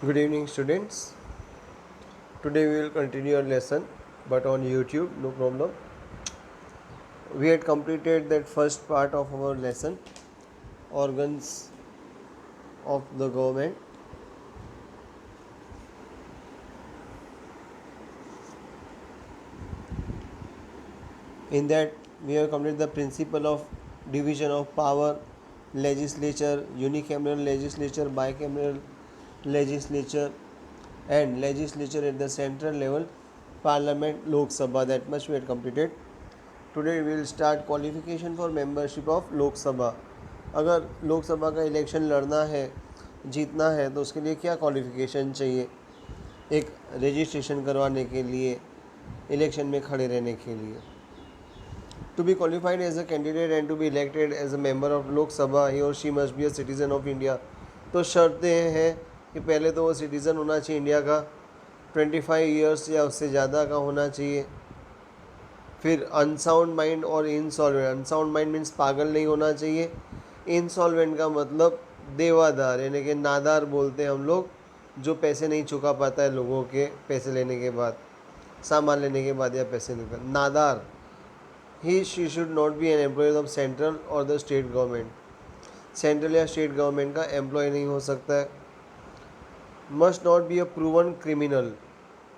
Good evening, students. Today we will continue our lesson, but on YouTube, no problem. We had completed that first part of our lesson, organs of the government. In that, we have completed the principle of division of power, legislature, unicameral legislature, bicameral legislature, and legislature at the central level, parliament, Lok Sabha. That much we had completed. Today will start qualification for membership of Lok Sabha. अगर लोकसभा का election लड़ना है, जीतना है, तो उसके लिए क्या क्वालिफिकेशन चाहिए? एक रजिस्ट्रेशन करवाने के लिए, इलेक्शन में खड़े रहने के लिए। To be qualified as a candidate and to be elected as a member of Lok Sabha, he और she must be a citizen of India. तो शर्तें हैं कि पहले तो वो सिटीज़न होना चाहिए इंडिया का, 25 ईयर्स या उससे ज़्यादा का होना चाहिए। फिर अनसाउंड माइंड और इंसॉल्वेंट। अनसाउंड माइंड मीन्स पागल नहीं होना चाहिए। इंसॉल्वेंट का मतलब देवादार, यानी कि नादार बोलते हैं हम लोग, जो पैसे नहीं चुका पाता है लोगों के पैसे लेने के बाद, सामान लेने के बाद या पैसे लेकर, नादार। He she should not be an employ of central और द स्टेट गवर्नमेंट। सेंट्रल या स्टेट गवर्नमेंट का एम्प्लॉय नहीं हो सकता है। Must not be a proven criminal.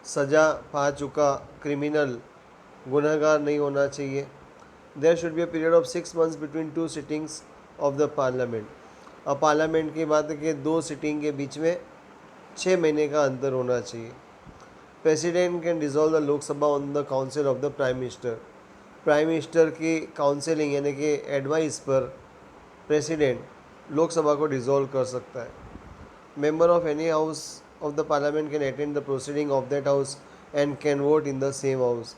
सज़ा पा चुका क्रिमिनल, गुनहगार नहीं होना चाहिए। There should be a period of 6 months between 2 sittings of the parliament. अब पार्लियामेंट की बात है कि 2 सिटिंग के बीच में 6 महीने का अंतर होना चाहिए। President can dissolve the Lok Sabha on the council of the prime minister. Prime minister की काउंसिलिंग यानी कि एडवाइस पर प्रेसिडेंट लोकसभा को डिसॉल्व कर सकता है। Member of any house of the parliament can attend the proceeding of that house and can vote in the same house.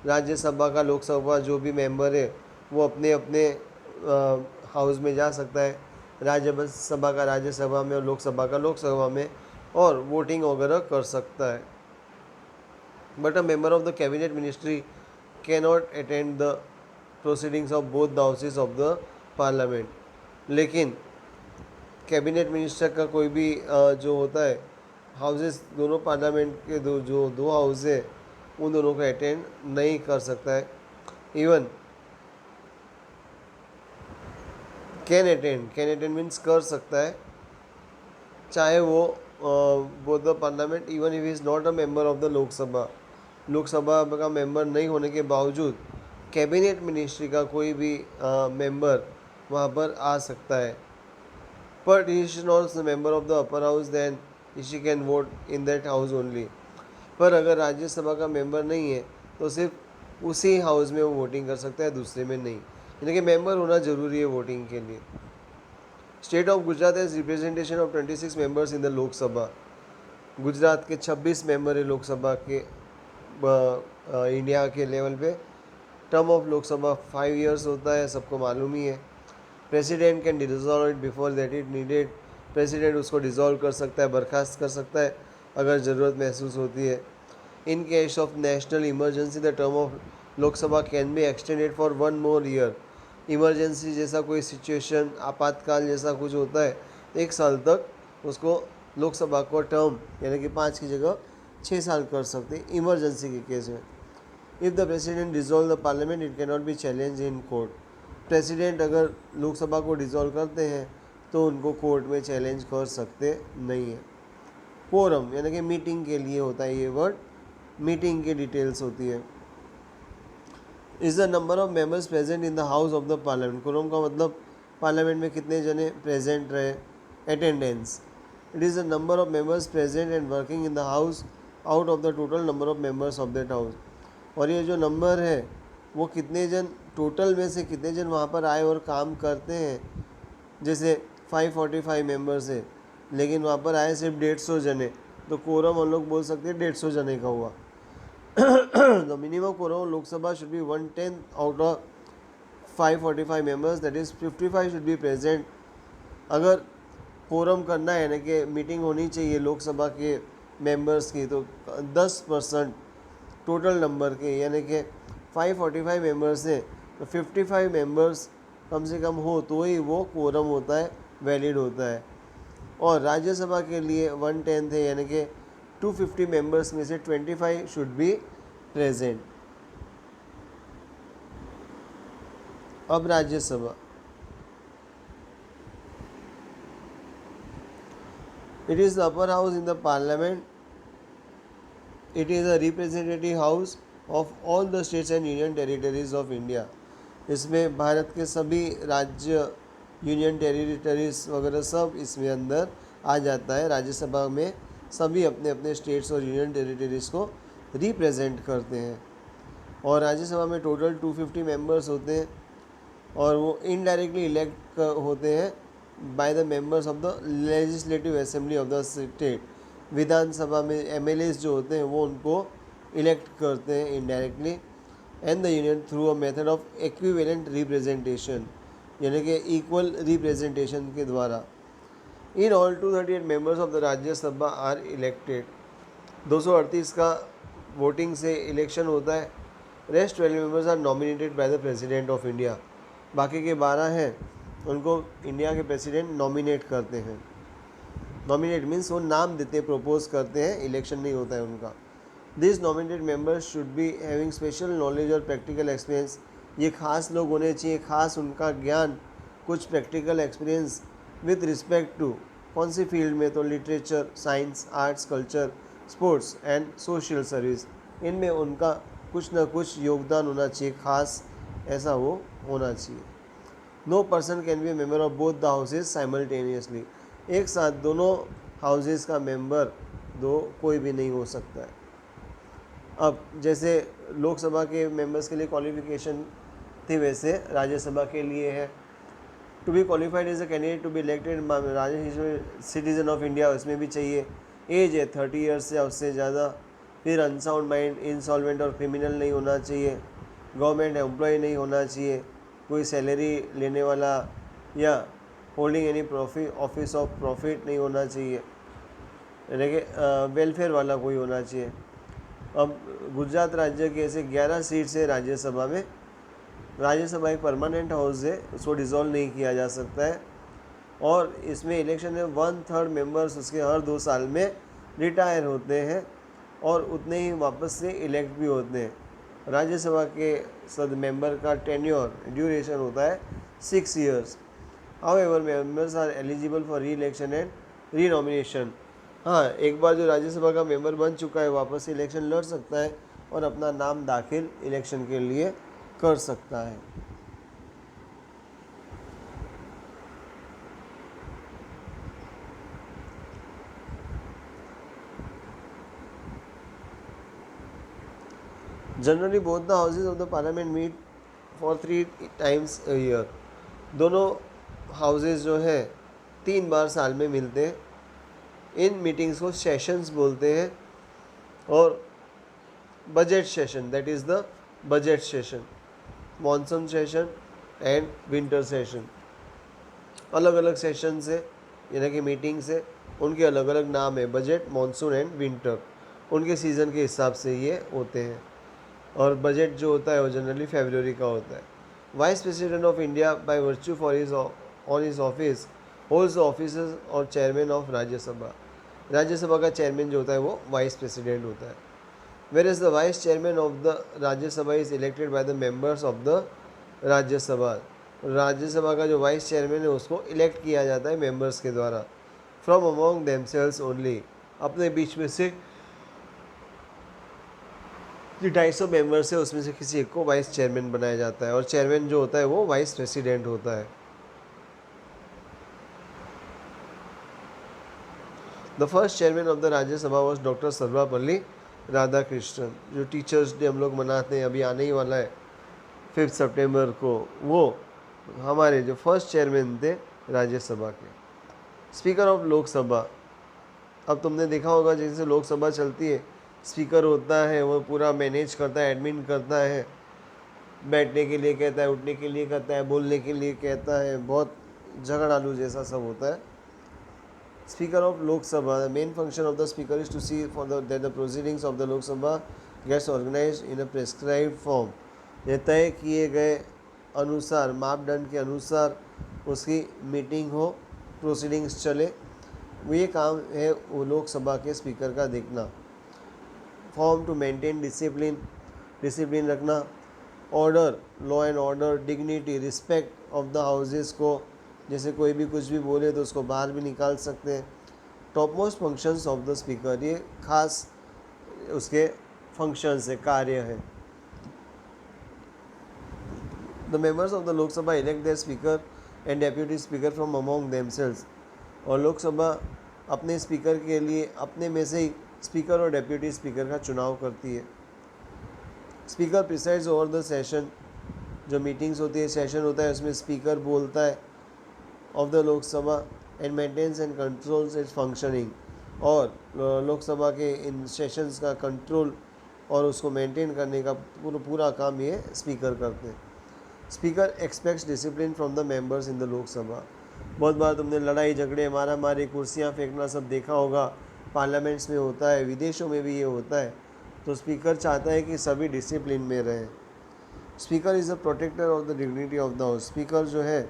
Rajya Sabha का लोकसभा जो भी मेंबर है वो अपने अपने हाउस में जा सकता है, राज्यसभा का राज्यसभा में और लोकसभा का लोकसभा में, और वोटिंग वगैरह कर सकता है। But a member of the cabinet ministry can not attend the proceedings of both the houses of the parliament. लेकिन कैबिनेट मिनिस्टर का कोई भी जो होता है, हाउसेस दोनों पार्लियामेंट के दो हाउस है, उन दोनों को अटेंड नहीं कर सकता है। इवन कैन अटेंड मीन्स कर सकता है, चाहे वो both the parliament, even if is not a member of the Lok Sabha. Lok Sabha का मेंबर नहीं होने के बावजूद कैबिनेट मिनिस्ट्री का कोई भी मेंबर वहाँ पर आ सकता है। But he is not the member of the upper house, then she can vote in that house only. पर अगर राज्यसभा का मेंबर नहीं है तो सिर्फ उसी हाउस में वो वोटिंग कर सकता है, दूसरे में नहीं। यानी कि मेंबर होना ज़रूरी है वोटिंग के लिए। State of Gujarat has representation of 26 members in the Lok Sabha. Gujarat के 26 मेंबर है लोकसभा के इंडिया के लेवल पे। टर्म ऑफ लोकसभा 5 ईयर्स होता है, सबको मालूम ही है। President can dissolve it before that it needed. President उसको डिसॉल्व कर सकता है, बर्खास्त कर सकता है अगर ज़रूरत महसूस होती है। In case of national emergency the term of Lok Sabha can be extended for 1 more year. Emergency जैसा कोई सिचुएशन, आपातकाल जैसा कुछ होता है, 1 साल तक उसको लोकसभा को टर्म यानी कि 5 की जगह 6 साल कर सकते हैं इमरजेंसी के केस में। If the president dissolve the parliament it can not be challenge in court. President अगर लोकसभा को डिसॉल्व करते हैं तो उनको कोर्ट में चैलेंज कर सकते नहीं है। कोरम यानी कि मीटिंग के लिए होता है ये वर्ड, मीटिंग की डिटेल्स होती है। Is the number of members present in the house of the parliament. Quorum का मतलब पार्लियामेंट में कितने जने प्रेजेंट रहे, attendance. It is the number of members present and working in the house out of the total number of members of that house. और ये जो number है वो कितने जन, टोटल में से कितने जन वहाँ पर आए और काम करते हैं। जैसे 545 मेंबर्स है लेकिन वहाँ पर आए सिर्फ 150 जने, तो कोरम हम लोग बोल सकते हैं 150 जने का हुआ। The minimum quorum Lok Sabha should be 1/10 out of 545 members, that is 55 should be present. अगर कोरम करना है यानी कि मीटिंग होनी चाहिए लोकसभा के मेंबर्स की, तो 10% टोटल नंबर के, यानी कि 545 मेंबर्स हैं तो 55 मेंबर्स कम से कम हो तो ही वो कोरम होता है, वैलिड होता है। और राज्यसभा के लिए 1/10 है, यानी कि 250 मेंबर्स में से 25 शुड बी प्रेजेंट। अब Rajya Sabha, it is the upper house in the parliament. It is a representative house of all the states and union territories of India. इसमें भारत के सभी राज्य, यूनियन टेरिटरीज वगैरह सब इसमें अंदर आ जाता है। राज्यसभा में सभी अपने अपने स्टेट्स और यूनियन टेरिटरीज को रिप्रेजेंट करते हैं। और राज्यसभा में टोटल 250 मेंबर्स होते हैं और वो इनडायरेक्टली इलेक्ट होते हैं by the members of the legislative assembly of the state. Vidhan Sabha में एमएलएस जो होते हैं वो उनको इलेक्ट करते हैं indirectly. And the union through a method of equivalent representation, यानी कि इक्वल रिप्रेजेंटेशन के द्वारा। In all 238 members of the Rajya Sabha are elected. 238 का वोटिंग से इलेक्शन होता है। Rest 12 members are nominated by the president of India. बाकी के 12 हैं उनको इंडिया के प्रेसिडेंट नॉमिनेट करते हैं। नॉमिनेट मीन्स वो नाम देते, प्रपोज करते हैं, इलेक्शन नहीं होता है उनका। This nominated members should be having special knowledge और प्रैक्टिकल एक्सपीरियंस। ये खास लोग होने चाहिए, खास उनका ज्ञान, कुछ practical experience with respect to कौन सी फील्ड में, तो literature, science, arts, culture, sports and social service. इनमें उनका कुछ ना कुछ योगदान होना चाहिए, खास ऐसा वो होना चाहिए। No person can be member of both the houses simultaneously. एक साथ दोनों हाउसेज का मेंबर कोई भी नहीं हो सकता है। अब जैसे लोकसभा के मेंबर्स के लिए क्वालिफिकेशन थी, वैसे राज्यसभा के लिए है। To be qualified as a candidate to be elected citizen of India, उसमें भी चाहिए। एज है 30 ईयर्स या उससे ज़्यादा। फिर अनसाउंड माइंड, इंसॉल्वेंट और क्रिमिनल नहीं होना चाहिए। गवर्नमेंट एम्प्लॉय नहीं होना चाहिए। कोई सैलरी लेने वाला या holding any profit office of profit नहीं होना चाहिए, यानी कि वेलफेयर वाला कोई होना चाहिए। अब गुजरात राज्य के ऐसे 11 सीट्स है राज्यसभा में। राज्यसभा एक परमानेंट हाउस है, उसको डिसॉल्व नहीं किया जा सकता है। और इसमें इलेक्शन में 1/3 मेंबर्स उसके हर 2 साल में रिटायर होते हैं और उतने ही वापस से इलेक्ट भी होते हैं। राज्यसभा के सद मेंबर का टेन्योर ड्यूरेशन होता है 6 years. However members are eligible for re election and re nomination. हाँ, एक बार जो राज्यसभा का मेंबर बन चुका है वापस से इलेक्शन लड़ सकता है और अपना नाम दाखिल इलेक्शन के लिए कर सकता है। Generally both the houses of the parliament meet for 3 times a year। दोनों हाउसेज जो है 3 बार साल में मिलते हैं। इन मीटिंग्स को सेशंस बोलते हैं। और budget session, that is the budget session, monsoon session and winter session, अलग अलग सेशन से, यानी कि मीटिंग्स है, उनके अलग अलग नाम है, बजट, मॉनसून एंड विंटर। उनके सीज़न के हिसाब से ये होते हैं। और बजट जो होता है वो जनरली फरवरी का होता है। Vice president of India by virtue for his on his office holds the offices और चेयरमैन ऑफ राज्यसभा। राज्यसभा का चेयरमैन जो होता है वो वाइस प्रेसिडेंट होता है। Where is the vice chairman of the Rajya Sabha is elected by the members of the Rajya Sabha. Rajya Sabha का जो वाइस चेयरमैन है उसको इलेक्ट किया जाता है मेंबर्स के द्वारा। फ्रॉम अमॉन्ग देमसेल्व्स ओनली, अपने बीच में से। जो 250 मेंबर्स है उसमें से किसी एक को वाइस चेयरमैन बनाया जाता है और चेयरमैन जो होता है वो वाइस प्रेसिडेंट होता है। The first chairman of the Rajya Sabha was doctor Sarvepalli Radhakrishnan. जो टीचर्स डे हम लोग मनाते हैं, अभी आने ही वाला है 5 सितंबर को, वो हमारे जो फर्स्ट चेयरमैन थे राज्यसभा के। स्पीकर ऑफ लोकसभा, अब तुमने देखा होगा जैसे लोकसभा चलती है, स्पीकर होता है, वो पूरा मैनेज करता है, एडमिन करता है, बैठने के लिए कहता है, उठने के लिए कहता है, बोलने के लिए कहता है, बहुत झगड़ालू जैसा सब होता है। Speaker of Lok Sabha, the main function of the speaker is to see for that the proceedings of the Lok Sabha gets organised in a prescribed form. यह तय किए गए अनुसार, मापदंड के अनुसार उसकी मीटिंग हो, प्रोसीडिंग्स चले। वो ये काम है वो लोकसभा के स्पीकर का देखना। फॉर्म टू मेंटेन डिसिप्लिन रखना, order, law and order, dignity, respect of the houses को, जैसे कोई भी कुछ भी बोले तो उसको बाहर भी निकाल सकते हैं। Top most functions of the speaker, ये खास उसके फंक्शंस है, कार्य है। The members of the Lok Sabha elect their speaker and deputy speaker from among themselves, और लोकसभा अपने स्पीकर के लिए अपने में से ही स्पीकर और डेप्यूटी स्पीकर का चुनाव करती है। Speaker presides over the session, जो मीटिंग्स होती है, सेशन होता है, उसमें स्पीकर बोलता है of the Lok Sabha and maintains and controls it's functioning, और लोकसभा के इन सेशंस का कंट्रोल और उसको मेंटेन करने का पूरा काम ये स्पीकर करते हैं। Speaker aspects discipline from the members in the Lok Sabha. बहुत बार तुमने लड़ाई झगड़े, मारा मारी, कुर्सियाँ फेंकना सब देखा होगा, पार्लियामेंट्स में होता है, विदेशों में भी ये होता है। तो स्पीकर चाहता है कि सभी डिसिप्लिन में रहें। Speaker is the protector of the dignity of the house, speaker जो है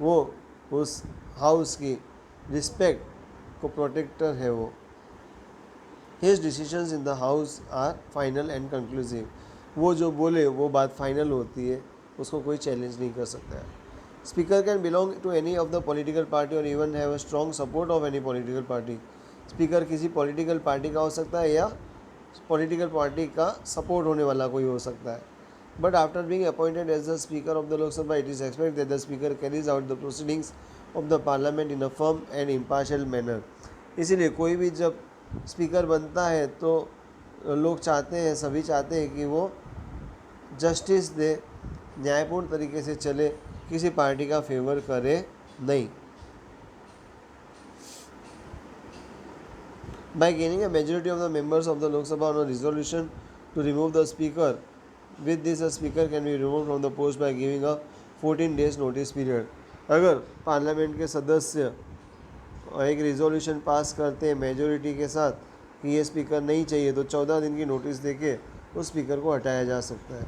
वो उस हाउस की रिस्पेक्ट को प्रोटेक्टर है वो। His decisions in the house are final and conclusive, वो जो बोले वो बात फाइनल होती है, उसको कोई चैलेंज नहीं कर सकता है। Speaker can belong to any of the political party और even have a strong support of any political party, speaker किसी पॉलिटिकल पार्टी का हो सकता है या पॉलिटिकल पार्टी का सपोर्ट होने वाला कोई हो सकता है। But after being appointed as the speaker of the Lok Sabha it is expect that the speaker carries out the proceedings of the parliament in a firm and impartial manner. इसीलिए कोई भी जब स्पीकर बनता है तो लोग चाहते हैं, सभी चाहते हैं कि वो जस्टिस दे, न्यायपूर्ण तरीके से चले, किसी पार्टी का फेवर करे नहीं। By gaining a majority of the members of the Lok Sabha on a resolution to remove the speaker, with this a speaker can be removed from the post by giving a 14 days notice period. अगर parliament के सदस्य एक resolution pass करते हैं majority के साथ कि ये स्पीकर नहीं चाहिए, तो 14 दिन की नोटिस देके उस स्पीकर को हटाया जा सकता है।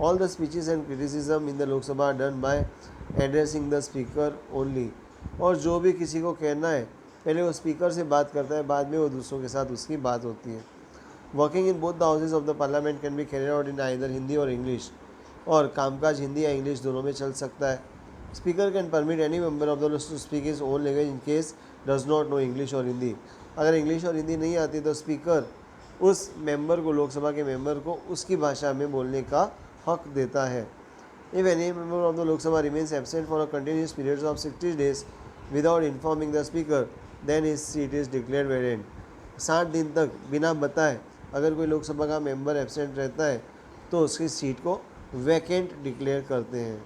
All the speeches and criticism in the Lok Sabha done by addressing the speaker only, और जो भी किसी को कहना है पहले वो स्पीकर से बात करता है, बाद में वो दूसरों के साथ उसकी बात होती है। Working in both the houses of the parliament can be carried out in either Hindi और इंग्लिश, और कामकाज हिंदी या इंग्लिश दोनों में चल सकता है। Speaker can permit any member of the house to speak his own language in case does not know English और हिंदी। अगर इंग्लिश और हिंदी नहीं आती तो स्पीकर उस मेंबर को, लोकसभा के मेंबर को उसकी भाषा में बोलने का हक देता है। If any member of the Lok Sabha remains absent for a continuous period of 60 days without informing the speaker then his seat is declared vacant. 60 दिन तक बिना बताए अगर कोई लोकसभा का मेंबर एब्सेंट रहता है तो उसकी सीट को वैकेंट डिक्लेयर करते हैं।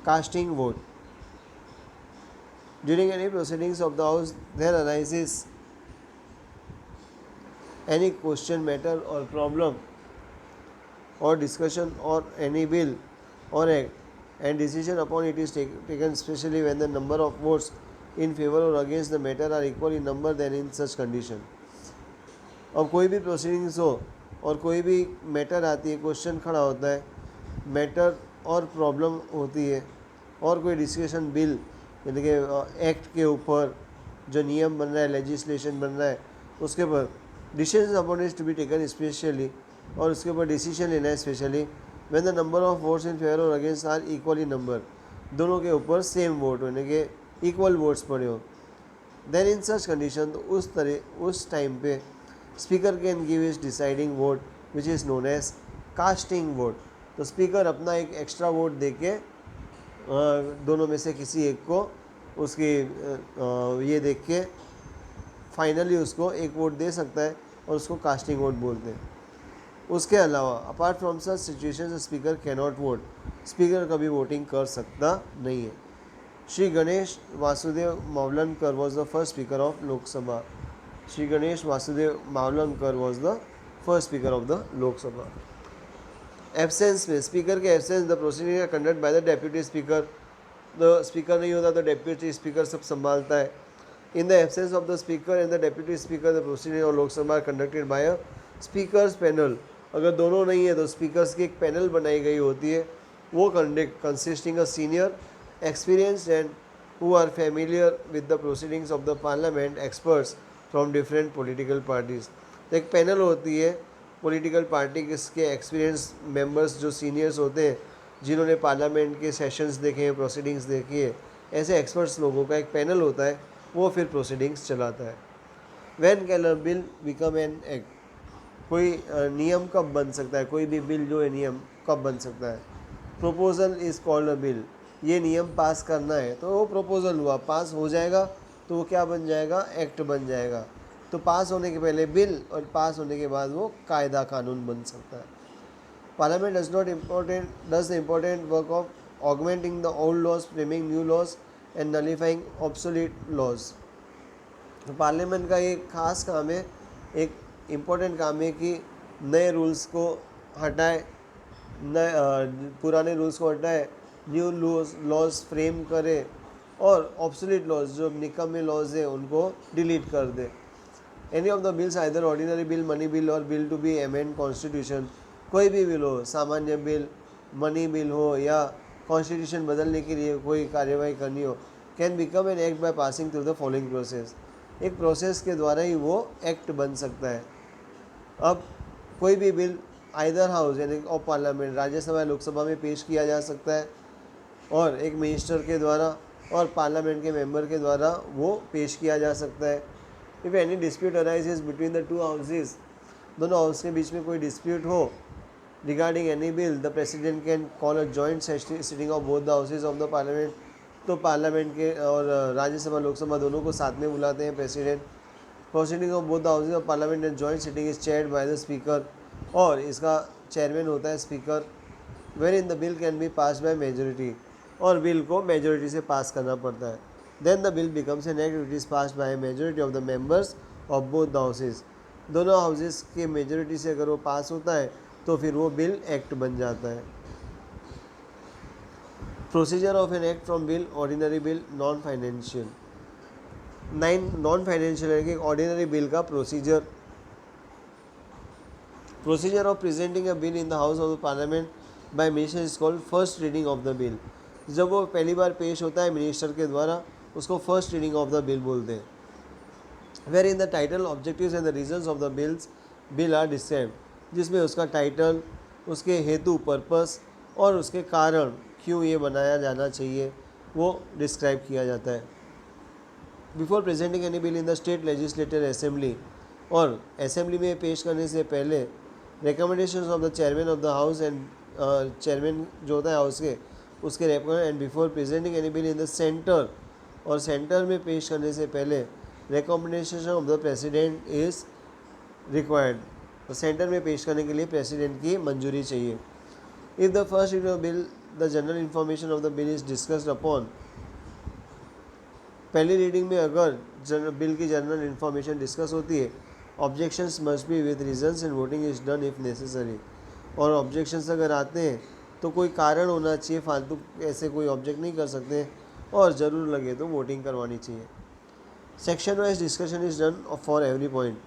Casting vote, during any proceedings of the house there arises any question, matter और प्रॉब्लम और डिस्कशन और एनी बिल और act and decision upon it is taken specially when the number of votes in favour और against the matter are equal in number then in such condition. अब कोई भी proceedings हो और कोई भी मैटर आती है, क्वेश्चन खड़ा होता है, मैटर और प्रॉब्लम होती है, और कोई डिस्कशन बिल यानी कि एक्ट के ऊपर जो नियम बन रहा है, लेजिस्लेशन बन रहा है, उसके ऊपर decision upon is to be taken specially, और उसके ऊपर डिसीजन लेना है specially when the number of votes in favour और अगेंस्ट आर इक्वली नंबर, दोनों के ऊपर सेम वोट यानी कि इक्वल वोट्स पड़े हो। देन इन सच कंडीशन, तो उस टाइम पे speaker can give his deciding vote which is known as casting vote. तो स्पीकर अपना एक एक्स्ट्रा वोट दे के दोनों में से किसी एक को उसकी ये देख के फाइनली उसको एक वोट दे सकता है, और उसको कास्टिंग वोट बोलते हैं। उसके अलावा apart from such situation speaker cannot vote, speaker कभी वोटिंग कर सकता नहीं है। Shri Ganesh Vasudev Mavalankar was the first speaker of Lok Sabha. Shri Ganesh Vasudev Mavalankar was the first speaker of the Lok Sabha. Absence में, स्पीकर के absence the proceeding are conduct by the deputy speaker. The speaker नहीं होता तो डेप्यूटी स्पीकर सब संभालता है। In the absence of the speaker and the deputy speaker the proceeding of Lok Sabha are conducted by a speakers panel. अगर दोनों नहीं है तो स्पीकर्स की एक पैनल बनाई गई होती है, वो consisting a senior experience and who are familiar with the proceedings of the parliament, experts from different political parties. तो एक पैनल होती है पॉलिटिकल पार्टी के एक्सपीरियंस मेंबर्स जो सीनियर्स होते हैं, जिन्होंने पार्लियामेंट के सेशंस देखे हैं, प्रोसीडिंग्स देखी है, ऐसे एक्सपर्ट्स लोगों का एक पैनल होता है, वो फिर प्रोसीडिंग्स चलाता है. When can a bill become an act? कोई नियम कब बन सकता है, कोई भी बिल जो है नियम कब बन सकता है? Proposal is called a bill. ये नियम पास करना है तो वो प्रोपोजल हुआ, पास हो जाएगा तो वो क्या बन जाएगा? एक्ट बन जाएगा. तो पास होने के पहले बिल और पास होने के बाद वो कायदा कानून बन सकता है. Parliament does the important work of augmenting the old laws, framing new laws and nullifying obsolete laws. तो पार्लियामेंट का एक खास काम है, एक इम्पोर्टेंट काम है कि नए रूल्स को हटाए, नए पुराने रूल्स को हटाए, न्यू लॉज फ्रेम करे और ऑब्सोलीट लॉज जो निकम्मे लॉज है उनको डिलीट कर दे. Any of the bills, either ordinary bill, money bill और bill to be amend constitution, कोई भी बिल हो, सामान्य बिल, मनी बिल हो या कॉन्स्टिट्यूशन बदलने के लिए कोई कार्यवाही करनी हो, can become an act by passing through the following process. एक प्रोसेस के द्वारा ही वो एक्ट बन सकता है. अब कोई भी बिल आइदर हाउस यानी ऑफ पार्लियामेंट, राज्यसभा लोकसभा में पेश किया जा सकता है और एक मिनिस्टर के द्वारा और पार्लियामेंट के मेंबर के द्वारा वो पेश किया जा सकता है. If any dispute arises between the two houses, दोनों हाउस के बीच में कोई डिस्प्यूट हो regarding any bill, the president can call a joint sitting of both the houses of the parliament. तो पार्लियामेंट के और राज्यसभा लोकसभा दोनों को साथ में बुलाते हैं president. Proceeding of both the houses of parliament and joint sitting is chaired by the speaker, और इसका चेयरमैन होता है speaker. Where in the bill can be pass by majority, और बिल को मेजोरिटी से पास करना पड़ता है. Then the bill becomes an act, it is passed by majority of the members of both the houses. दोनों houses के majority से अगर वो पास होता है तो फिर वो बिल एक्ट बन जाता है. Procedure of an act from bill, ordinary bill, non financial. 9 non financial है कि ऑर्डिनरी बिल का procedure. Procedure of presenting a bill in the house of the parliament by minister is called first reading of the bill. जब वो पहली बार पेश होता है minister के द्वारा, उसको first reading of the bill बोलते हैं. Where in the title, objectives and the reasons of the bill are described, जिसमें उसका टाइटल, उसके हेतु, पर्पस और उसके कारण क्यों ये बनाया जाना चाहिए वो डिस्क्राइब किया जाता है. Before presenting any bill in the state legislative assembly, और असेंबली में पेश करने से पहले recommendations of the chairman of the house and chairman जो होता है हाउस के, उसके recommend. And before presenting any bill in the centre, और सेंटर में पेश करने से पहले recommendation of the president is required. तो सेंटर में पेश करने के लिए प्रेसिडेंट की मंजूरी चाहिए. If the first reading of bill the general information of the bill is discussed upon, पहली रीडिंग में अगर बिल की जनरल इन्फॉर्मेशन डिस्कस होती है, objections must be with reasons and voting is done if necessary. और objections अगर आते हैं तो कोई कारण होना चाहिए, फालतू ऐसे कोई ऑब्जेक्ट नहीं कर सकते, और ज़रूर लगे तो वोटिंग करवानी चाहिए. Section wise discussion is done for every point.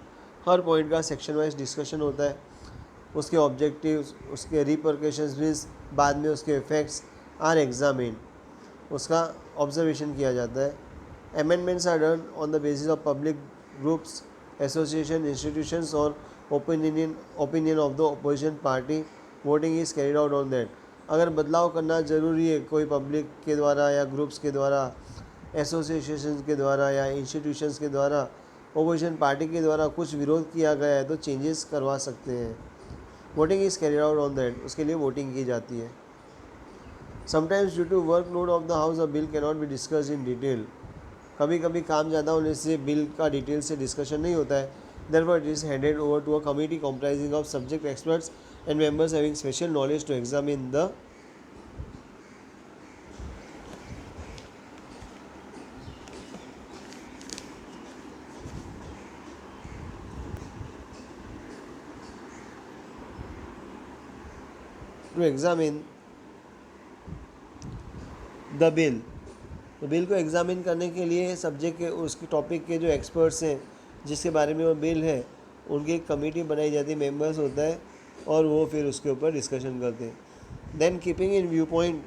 Her point का सेक्शन वाइज डिस्कशन होता है, उसके ऑब्जेक्टिव्स, उसके रिपरकशंस मीन्स बाद में उसके इफेक्ट्स आर एग्जामिन, उसका ऑब्जर्वेशन किया जाता है. Amendments are done on the basis of public groups, association, institutions और opinion of the opposition party. Voting is carried out on that. अगर बदलाव करना ज़रूरी है कोई पब्लिक के द्वारा या ग्रुप्स के द्वारा, एसोसिएशन के द्वारा या इंस्टीट्यूशंस के द्वारा, ओपोजिशन पार्टी के द्वारा कुछ विरोध किया गया है तो चेंजेस करवा सकते हैं. Voting is carried out on that, उसके लिए वोटिंग की जाती है. Sometimes due to work load of the house a bill cannot be discuss in detail. कभी कभी काम ज़्यादा होने से बिल का डिटेल से डिस्कशन नहीं होता है. Therefore, it is handed over to a committee comprising of subject experts and members having special knowledge to examine the bill. तो बिल को एग्जामिन करने के लिए सब्जेक्ट के उसके टॉपिक के जो एक्सपर्ट्स हैं जिसके बारे में वो बिल है, उनकी एक कमेटी बनाई जाती है, मेंबर्स होता है, और वो फिर उसके ऊपर डिस्कशन करते हैं. Then keeping in view point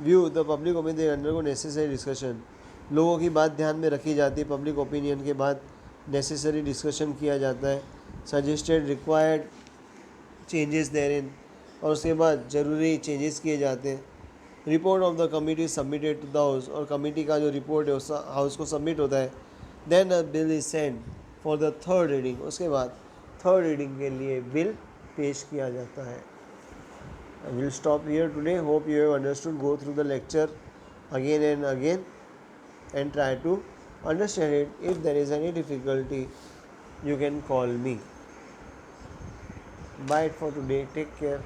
view the public opinion undergo necessary discussion, लोगों की बात ध्यान में रखी जाती है, पब्लिक ओपिनियन के बाद नेसेसरी डिस्कशन किया जाता है, suggested required changes there in, और उसके बाद ज़रूरी चेंजेस किए जाते हैं। Report of the committee submitted to the house, और कमिटी का जो रिपोर्ट है उस हाउस को सबमिट होता है। Then a bill is send for the third reading, उसके बाद थर्ड रीडिंग के लिए बिल पेश किया जाता है। I will stop here today. Hope you have understood. Go through the lecture again and again and try to understand it. If there is any difficulty, you can call me. Bye for today. Take care.